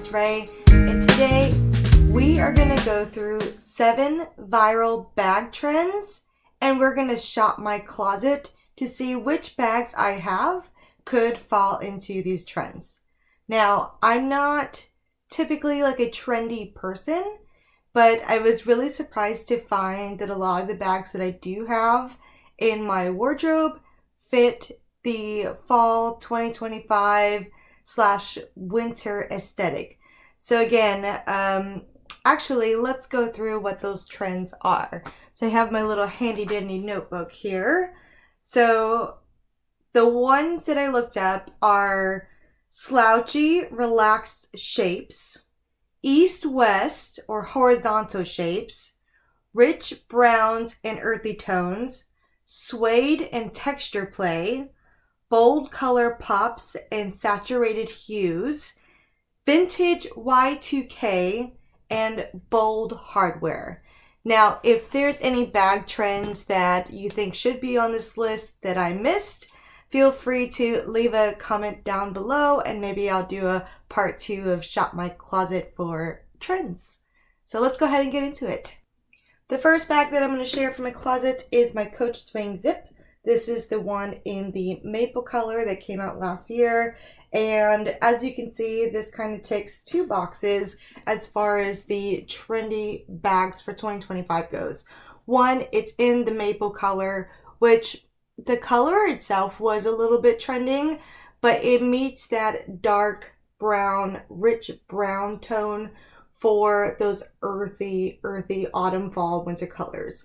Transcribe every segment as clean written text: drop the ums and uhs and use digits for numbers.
it's Ray, and today we are going to go through 7 viral bag trends, and we're going to shop my closet to see which bags I have could fall into these trends. Now, I'm not typically like a trendy person, but I was really surprised to find that a lot of the bags that I do have in my wardrobe fit the fall 2025 / winter aesthetic. So again, actually, let's go through what those trends are. So I have my little handy dandy notebook here. So the ones that I looked up are slouchy, relaxed shapes, east-west or horizontal shapes, rich browns and earthy tones, suede and texture play, bold color pops and saturated hues, vintage Y2K, and bold hardware. Now, if there's any bag trends that you think should be on this list that I missed, feel free to leave a comment down below and maybe I'll do a part 2 of Shop My Closet for trends. So let's go ahead and get into it. The first bag that I'm going to share from my closet is my Coach Swing Zip. This is the one in the maple color that came out last year. And as you can see, this kind of ticks 2 boxes as far as the trendy bags for 2025 goes. One, it's in the maple color, which the color itself was a little bit trending, but it meets that dark brown, rich brown tone for those earthy autumn, fall, winter colors.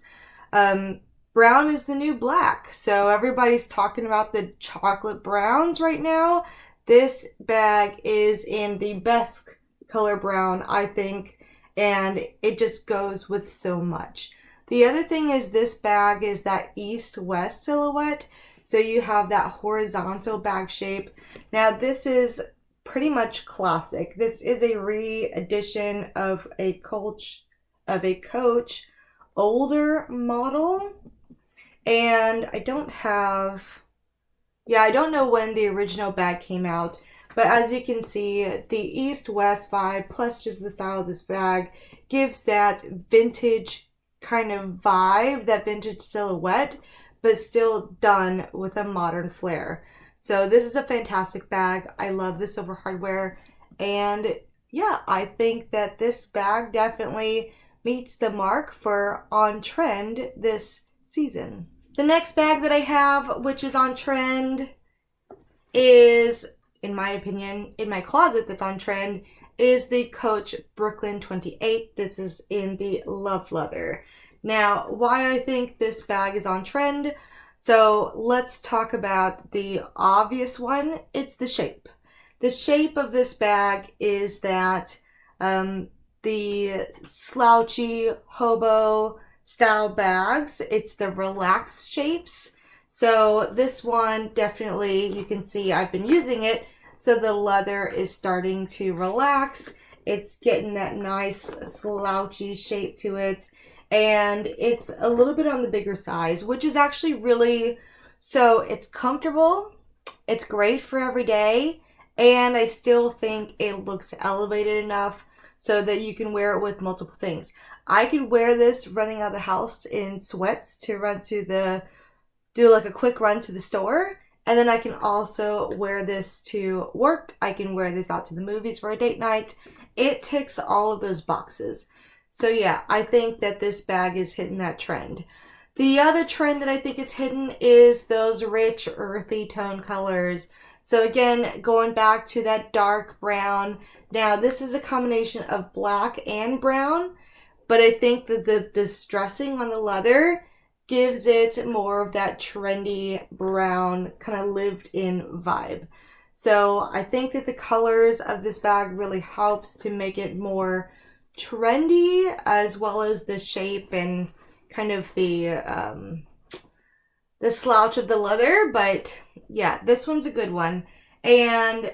Brown is the new black, so everybody's talking about the chocolate browns right now. This bag is in the best color brown, I think, and it just goes with so much. The other thing is this bag is that east-west silhouette, so you have that horizontal bag shape. Now this is pretty much classic. This is a re-edition of a Coach older model. And I don't know when the original bag came out, but as you can see, the east-west vibe plus just the style of this bag gives that vintage kind of vibe, that vintage silhouette, but still done with a modern flair. So this is a fantastic bag. I love the silver hardware, and yeah, I think that this bag definitely meets the mark for on trend this season. The next bag that I have, which is on trend, is, in my opinion, in my closet that's on trend, is the Coach Brooklyn 28. This is in the Love Leather. Now, why I think this bag is on trend, so let's talk about the obvious one. It's the shape. The shape of this bag is that the slouchy hobo style bags. It's the relaxed shapes. So this one definitely, you can see I've been using it. So the leather is starting to relax. It's getting that nice slouchy shape to it. And it's a little bit on the bigger size, which is actually really, so it's comfortable. It's great for every day. And I still think it looks elevated enough so that you can wear it with multiple things. I could wear this running out of the house in sweats to run to do like a quick run to the store. And then I can also wear this to work. I can wear this out to the movies for a date night. It ticks all of those boxes. So yeah, I think that this bag is hitting that trend. The other trend that I think is hidden is those rich, earthy tone colors. So again, going back to that dark brown. Now this is a combination of black and brown, but I think that the distressing on the leather gives it more of that trendy brown kind of lived in vibe. So I think that the colors of this bag really helps to make it more trendy, as well as the shape and kind of the slouch of the leather. But yeah, this one's a good one. And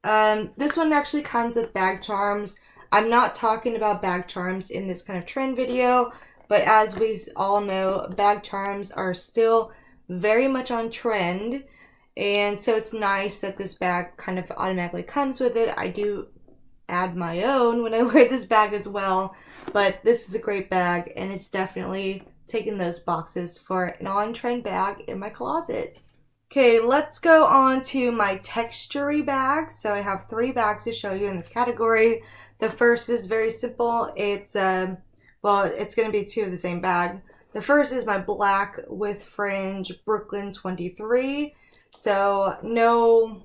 this one actually comes with bag charms. I'm not talking about bag charms in this kind of trend video, but as we all know, bag charms are still very much on trend. And so it's nice that this bag kind of automatically comes with it. I do add my own when I wear this bag as well. But this is a great bag, and it's definitely taking those boxes for an on-trend bag in my closet. Okay, let's go on to my textury bags. So I have 3 bags to show you in this category. The first is very simple. It's well, it's going to be 2 of the same bag. The first is my black with fringe Brooklyn 23. So no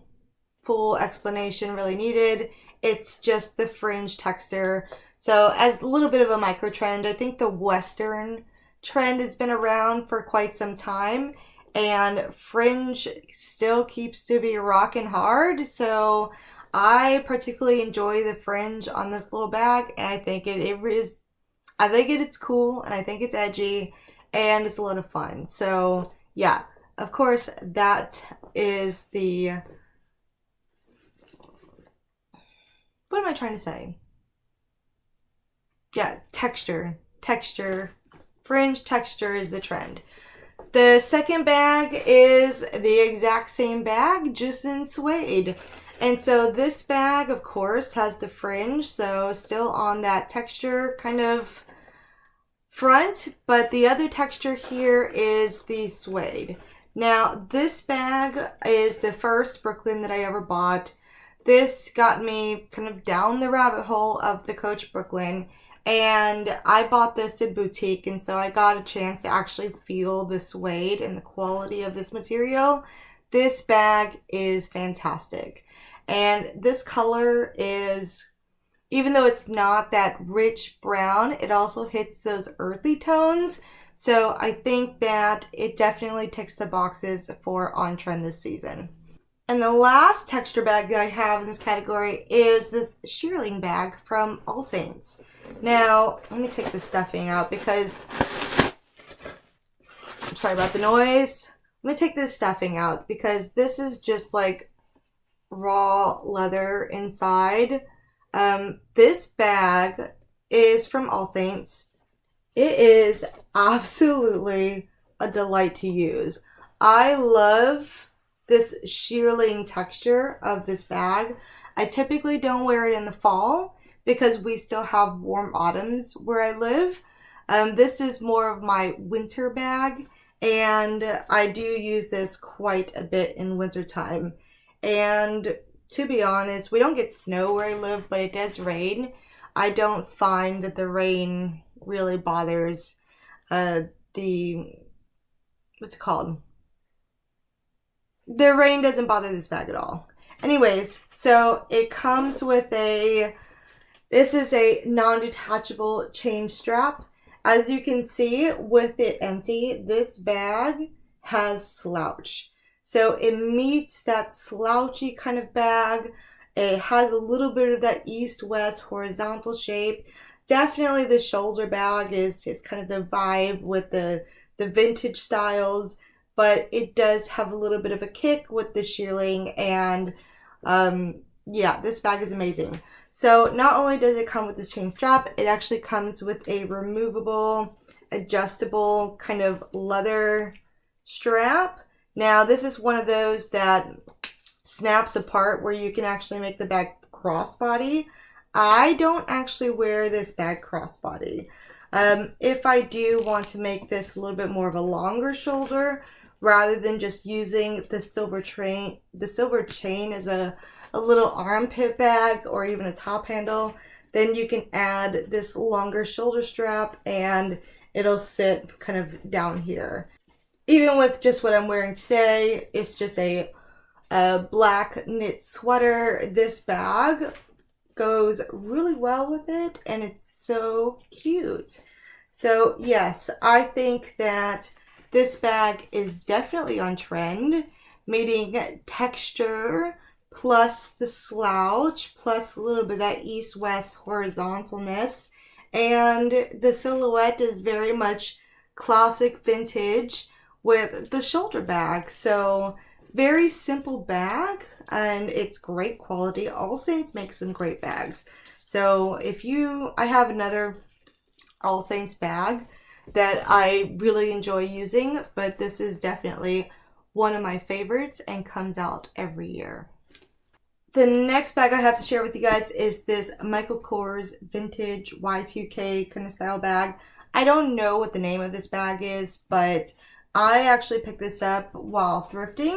full explanation really needed. It's just the fringe texture. So as a little bit of a micro trend, I think the Western trend has been around for quite some time, and fringe still keeps to be rocking hard. So I particularly enjoy the fringe on this little bag, and I think it's cool, and I think it's edgy, and it's a lot of fun. So yeah, of course, that is the, what am I trying to say? Yeah, texture. Fringe texture is the trend. The second bag is the exact same bag, just in suede. And so this bag, of course, has the fringe, so still on that texture kind of front, but the other texture here is the suede. Now, this bag is the first Brooklyn that I ever bought. This got me kind of down the rabbit hole of the Coach Brooklyn, and I bought this at boutique, and so I got a chance to actually feel the suede and the quality of this material. This bag is fantastic, and this color is, even though it's not that rich brown, it also hits those earthy tones. So I think that it definitely ticks the boxes for on trend this season. And the last texture bag that I have in this category is this shearling bag from AllSaints. Now, let me take the stuffing out because, I'm sorry about the noise. Let me take this stuffing out because this is just like raw leather inside. This bag is from AllSaints. It is absolutely a delight to use. I love this shearling texture of this bag. I typically don't wear it in the fall because we still have warm autumns where I live. This is more of my winter bag, and I do use this quite a bit in wintertime. And to be honest, we don't get snow where I live, but it does rain. I don't find that the rain really bothers what's it called? The rain doesn't bother this bag at all. Anyways, so it comes with this is a non-detachable chain strap. As you can see, with it empty, this bag has slouch. So it meets that slouchy kind of bag. It has a little bit of that east-west horizontal shape. Definitely the shoulder bag is kind of the vibe with the vintage styles, but it does have a little bit of a kick with the shearling, and yeah, this bag is amazing. So not only does it come with this chain strap, it actually comes with a removable, adjustable kind of leather strap. Now this is one of those that snaps apart where you can actually make the bag crossbody. I don't actually wear this bag crossbody. If I do want to make this a little bit more of a longer shoulder, rather than just using the silver chain as a little armpit bag or even a top handle, then you can add this longer shoulder strap and it'll sit kind of down here. Even with just what I'm wearing today, it's just a black knit sweater. This bag goes really well with it, and it's so cute. So yes, I think that this bag is definitely on trend, meeting texture plus the slouch plus a little bit of that east-west horizontalness, and the silhouette is very much classic vintage with the shoulder bag. So very simple bag, and it's great quality. AllSaints makes some great bags. So I have another AllSaints bag that I really enjoy using, but this is definitely one of my favorites and comes out every year. the next bag I have to share with you guys is this Michael Kors vintage Y2K kind of style bag. I don't know what the name of this bag is, but I actually picked this up while thrifting,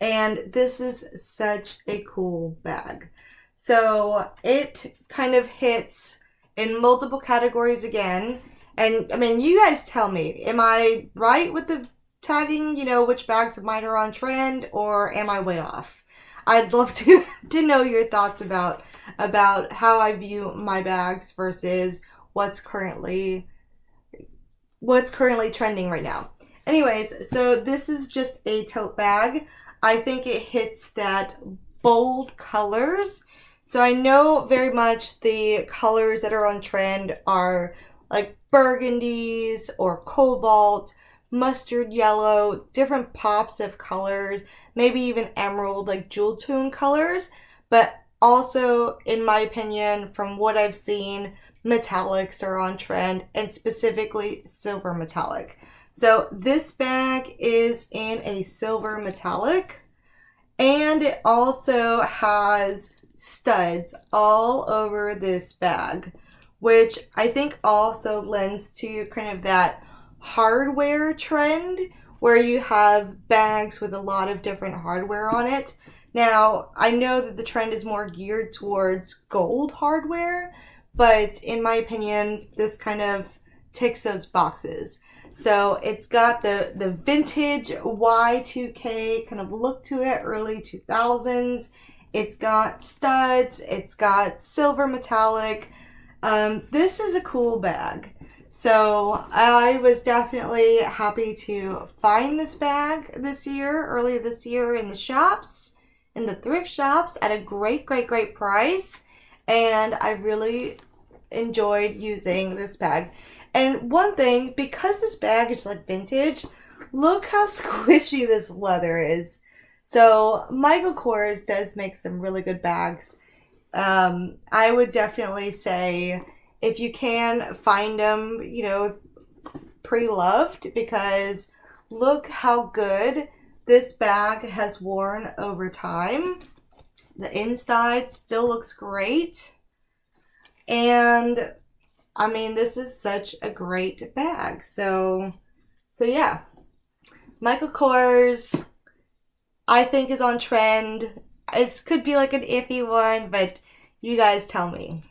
and this is such a cool bag. So it kind of hits in multiple categories again. And I mean, you guys tell me, am I right with the tagging, you know, which bags of mine are on trend, or am I way off? I'd love to know your thoughts about how I view my bags versus what's currently trending right now. Anyways, so this is just a tote bag. I think it hits that bold colors. So I know very much the colors that are on trend are like burgundies or cobalt, mustard yellow, different pops of colors, maybe even emerald, like jewel tone colors. But also, in my opinion, from what I've seen, metallics are on trend, and specifically silver metallic. So this bag is in a silver metallic, and it also has studs all over this bag, which I think also lends to kind of that hardware trend where you have bags with a lot of different hardware on it. Now, I know that the trend is more geared towards gold hardware, but in my opinion, this kind of ticks those boxes. So it's got the vintage Y2K kind of look to it, early 2000s. It's got studs. It's got silver metallic. This is a cool bag. So I was definitely happy to find this bag earlier this year in the shops, in the thrift shops at a great price. And I really enjoyed using this bag. And one thing, because this bag is like vintage, look how squishy this leather is. So Michael Kors does make some really good bags. I would definitely say if you can find them, you know, pre-loved, because look how good this bag has worn over time. The inside still looks great. And I mean, this is such a great bag. So yeah. Michael Kors, I think, is on trend. It could be like an iffy one, but you guys tell me.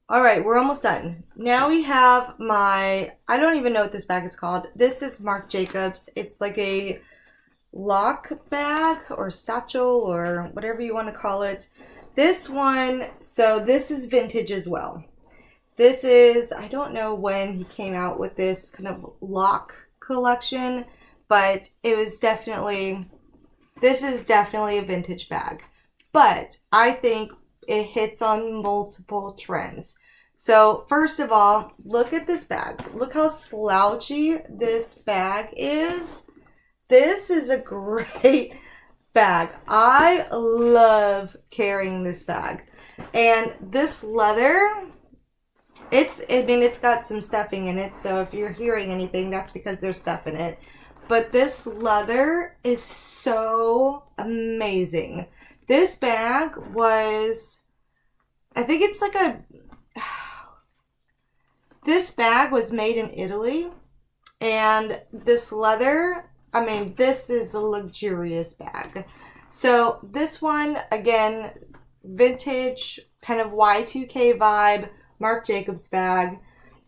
All right, we're almost done. Now we have I don't even know what this bag is called. This is Marc Jacobs. It's like a lock bag or satchel or whatever you want to call it. This one, so this is vintage as well. This is, I don't know when he came out with this kind of lock collection, but this is definitely a vintage bag. But I think it hits on multiple trends. So first of all, look at this bag. Look how slouchy this bag is. This is a great bag. I love carrying this bag. And this leather, it's got some stuffing in it. So if you're hearing anything, that's because there's stuff in it. But this leather is so amazing. This bag was, I think it's like this bag was made in Italy. And this leather, I mean, this is a luxurious bag. So this one, again, vintage, kind of Y2K vibe, Marc Jacobs bag.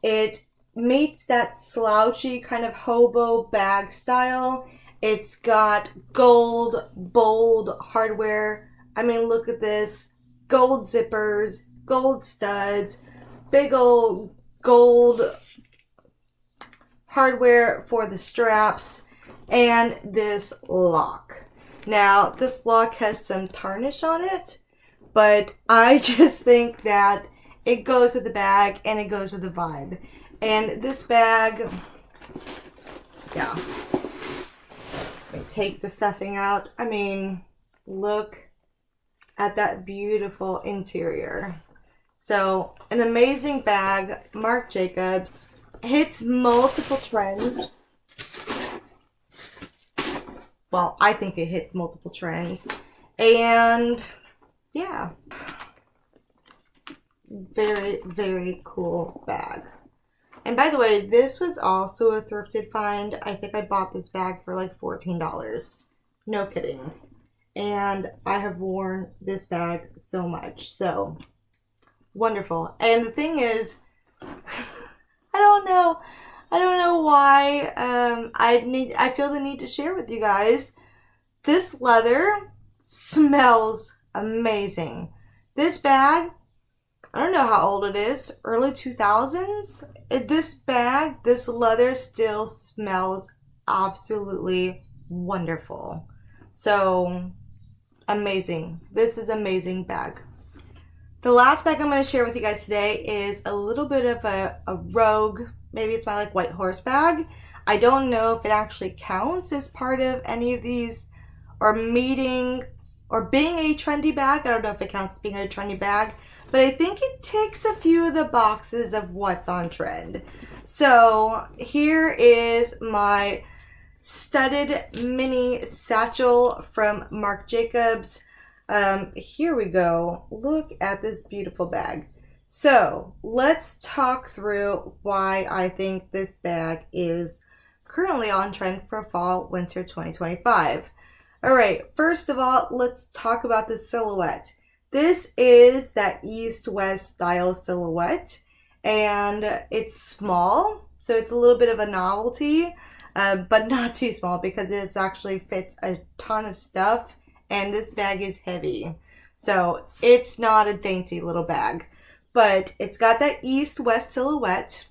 It meets that slouchy kind of hobo bag style. It's got gold, bold hardware. I mean, look at this. Gold zippers, gold studs, big old gold hardware for the straps, and this lock. Now, this lock has some tarnish on it, but I just think that it goes with the bag and it goes with the vibe. And this bag, yeah. Let me take the stuffing out. I mean, look at that beautiful interior. So, an amazing bag. Marc Jacobs hits multiple trends. Well, I think it hits multiple trends. And yeah, very, very cool bag. And by the way, this was also a thrifted find. I think I bought this bag for like $14. No kidding. And I have worn this bag so much. So wonderful. And the thing is, I don't know. I don't know why I feel the need to share with you guys. This leather smells amazing. This bag, I don't know how old it is, early 2000s. This bag, this leather still smells absolutely wonderful. So amazing. This is an amazing bag. The last bag I'm going to share with you guys today is a little bit of a rogue, maybe it's my like white horse bag. I don't know if it actually counts as part of any of these or meeting or being a trendy bag. I don't know if it counts as being a trendy bag, but I think it ticks a few of the boxes of what's on trend. So here is my studded mini satchel from Marc Jacobs. Here we go. Look at this beautiful bag. So let's talk through why I think this bag is currently on trend for fall winter 2025. All right, first of all, let's talk about the silhouette. This is that east-west style silhouette, and it's small, so it's a little bit of a novelty, but not too small because it actually fits a ton of stuff. And this bag is heavy. So it's not a dainty little bag. But it's got that east-west silhouette.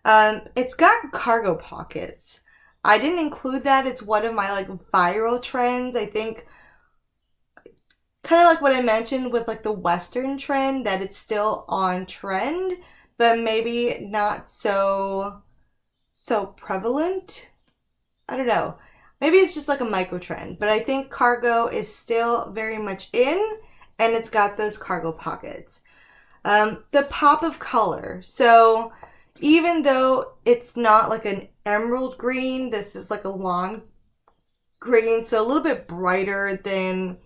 It's got cargo pockets. I didn't include that. It's one of my like viral trends. I think kind of like what I mentioned with like the Western trend, that it's still on trend, but maybe not so prevalent. I don't know. Maybe it's just like a micro trend, but I think cargo is still very much in, and it's got those cargo pockets. The pop of color. So even though it's not like an emerald green, this is like a lawn green, so a little bit brighter than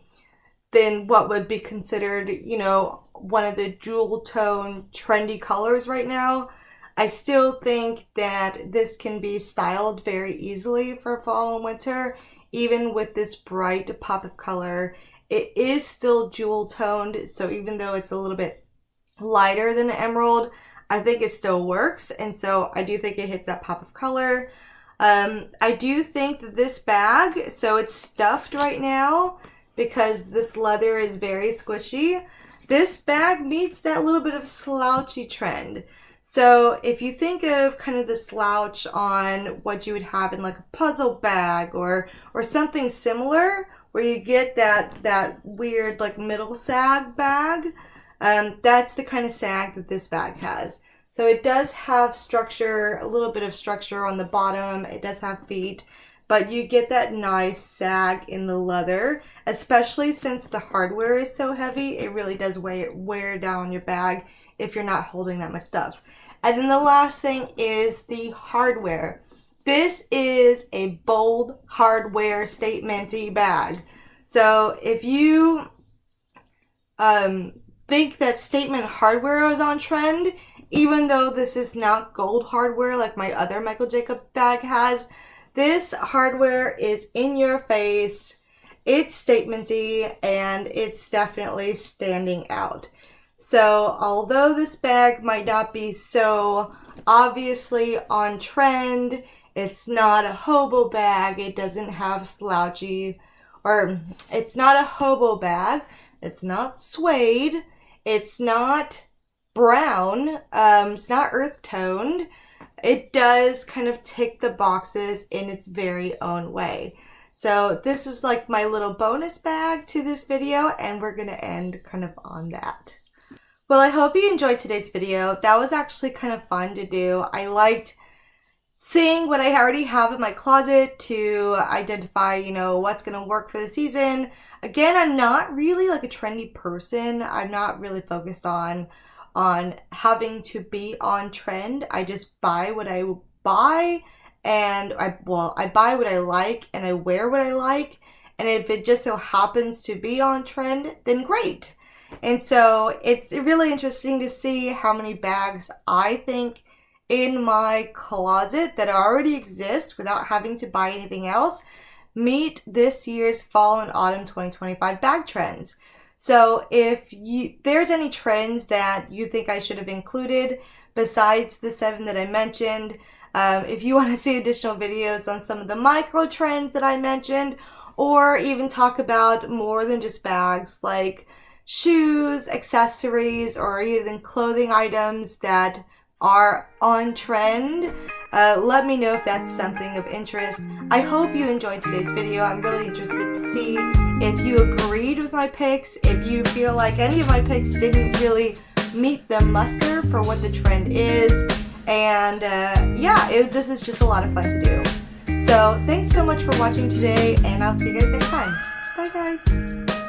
what would be considered, you know, one of the jewel tone trendy colors right now. I still think that this can be styled very easily for fall and winter, even with this bright pop of color. It is still jewel toned, so even though it's a little bit lighter than the emerald, I think it still works, and so I do think it hits that pop of color. I do think that this bag, so it's stuffed right now because this leather is very squishy. This bag meets that little bit of slouchy trend. So if you think of kind of the slouch on what you would have in like a puzzle bag or something similar, where you get that weird like middle sag bag, that's the kind of sag that this bag has. So it does have structure, a little bit of structure on the bottom. It does have feet, but you get that nice sag in the leather, especially since the hardware is so heavy. It really does wear down your bag if you're not holding that much stuff. And then the last thing is the hardware. This is a bold hardware statement-y bag. So if you think that statement hardware is on trend, even though this is not gold hardware like my other Marc Jacobs bag has, this hardware is in your face, it's statement-y, and it's definitely standing out. So although this bag might not be so obviously on trend, it's not a hobo bag, it doesn't have slouchy, or it's not a hobo bag, it's not suede, it's not brown, it's not earth toned. It does kind of tick the boxes in its very own way. So this is like my little bonus bag to this video, and we're gonna end kind of on that. Well, I hope you enjoyed today's video. That was actually kind of fun to do. I liked seeing what I already have in my closet to identify, you know, what's going to work for the season. Again, I'm not really like a trendy person. I'm not really focused on having to be on trend. I just buy what I buy, and I buy what I like and I wear what I like. And if it just so happens to be on trend, then great. And so it's really interesting to see how many bags I think in my closet that already exist without having to buy anything else meet this year's fall and autumn 2025 bag trends. So if there's any trends that you think I should have included besides the 7 that I mentioned, if you want to see additional videos on some of the micro trends that I mentioned, or even talk about more than just bags like shoes, accessories, or even clothing items that are on trend, let me know if that's something of interest. I hope you enjoyed today's video. I'm really interested to see if you agreed with my picks, if you feel like any of my picks didn't really meet the muster for what the trend is. And yeah, this is just a lot of fun to do. So thanks so much for watching today, and I'll see you guys next time. Bye guys.